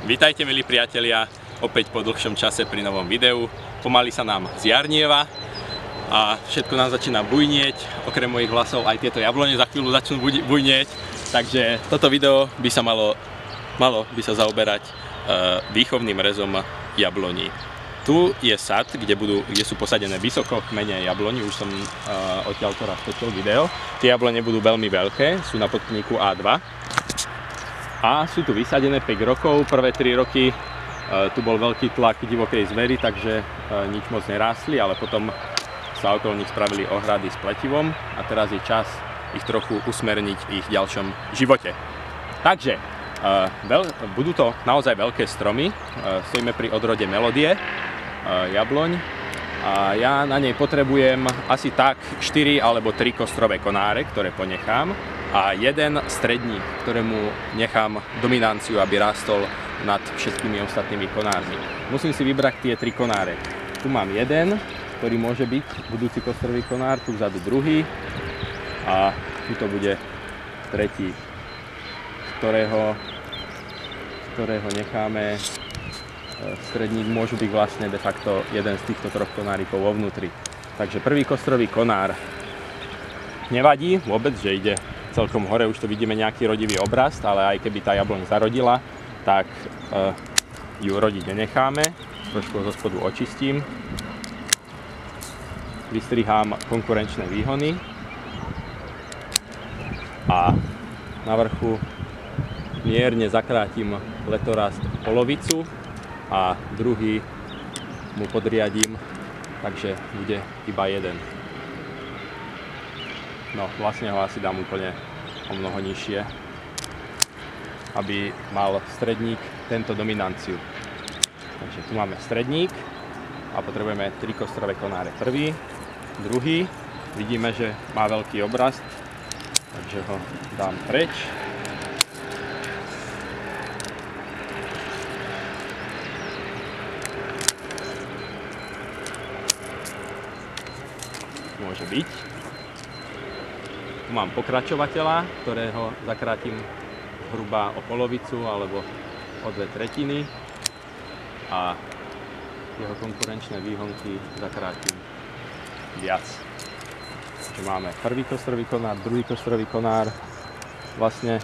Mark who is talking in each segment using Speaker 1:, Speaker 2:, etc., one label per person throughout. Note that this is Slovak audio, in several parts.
Speaker 1: Vítajte, milí priatelia, opäť po dlhšom čase pri novom videu. Pomaly sa nám zjarnieva a všetko nám začína bujnieť. Okrem mojich hlasov aj tieto jablone za chvíľu začnú bujnieť. Takže toto video by sa malo zaoberať výchovným rezom jabloní. Tu je sad, kde sú posadené vysoko kmene jabloní, už som odtiaľ teraz točil video. Tie jablone budú veľmi veľké, sú na podpníku A2. A sú tu vysadené 5 rokov, prvé 3 roky tu bol veľký tlak divokej zvery, takže nič moc nerástli, ale potom sa okolo nich spravili ohrady s pletivom a teraz je čas ich trochu usmerniť v ich ďalšom živote. Takže budú to naozaj veľké stromy, stojíme pri odrode Melodie jabloň a ja na nej potrebujem asi tak 4 alebo 3 kostrové konáre, ktoré ponechám, a jeden stredník, ktorému nechám dominanciu, aby rástol nad všetkými ostatnými konármi. Musím si vybrať tie 3 konáre. Tu mám jeden, ktorý môže byť budúci kostrový konár, tu vzadu druhý a tu to bude tretí, ktorého necháme. Stredník môžu byť vlastne de facto jeden z týchto 3 konárikov vo vnútri. Takže prvý kostrový konár nevadí vôbec, že ide celkom hore, už tu vidíme nejaký rodivý obrast, ale aj keby tá jabloň zarodila, tak ju rodiť nenecháme. Trošku zo spodu očistím. Vystrihám konkurenčné výhony a na vrchu mierne zakrátim letorast polovicu a druhý mu podriadím, takže bude iba jeden. No, vlastne ho asi dám úplne o mnoho nižšie, aby mal stredník tento dominanciu. Takže tu máme stredník a potrebujeme 3 kostrové konáre. Prvý, druhý, vidíme, že má veľký obrast, takže ho dám preč. Môže byť. Tu mám pokračovateľa, ktorého zakrátim hruba o polovicu alebo o 2/3 a jeho konkurenčné výhonky zakrátim viac. Takže máme prvý kostrový konár, druhý kostrový konár. Vlastne,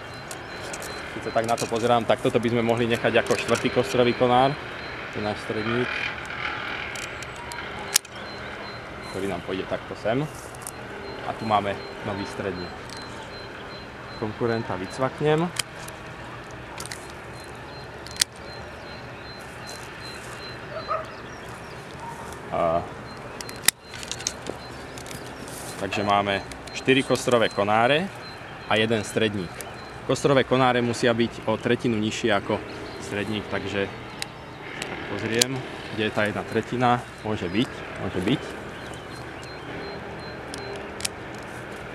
Speaker 1: keď sa tak na to pozerám, tak toto by sme mohli nechať ako 4. kostrový konár. To je náš stredník, ktorý nám pôjde takto sem. A tu máme nový stredník. Konkurenta vycvaknem. Takže máme 4 kostrové konáre a jeden stredník. Kostrové konáre musia byť o 1/3 nižšie ako stredník, takže pozriem, kde je tá 1/3. Môže byť.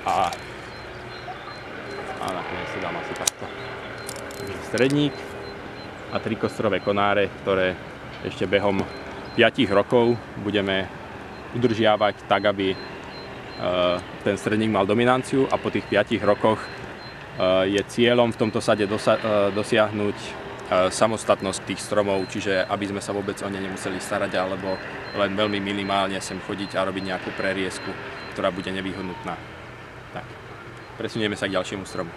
Speaker 1: A nakoniec si dám asi takto. Takže stredník a 3 kostrové konáre, ktoré ešte behom 5 rokov budeme udržiavať tak, aby ten stredník mal dominanciu, a po tých 5 rokoch je cieľom v tomto sade dosiahnuť samostatnosť tých stromov, čiže aby sme sa vôbec o ne nemuseli starať alebo len veľmi minimálne sem chodiť a robiť nejakú preriezku, ktorá bude nevýhodnutná. Tak, presunieme sa k ďalšiemu stromu.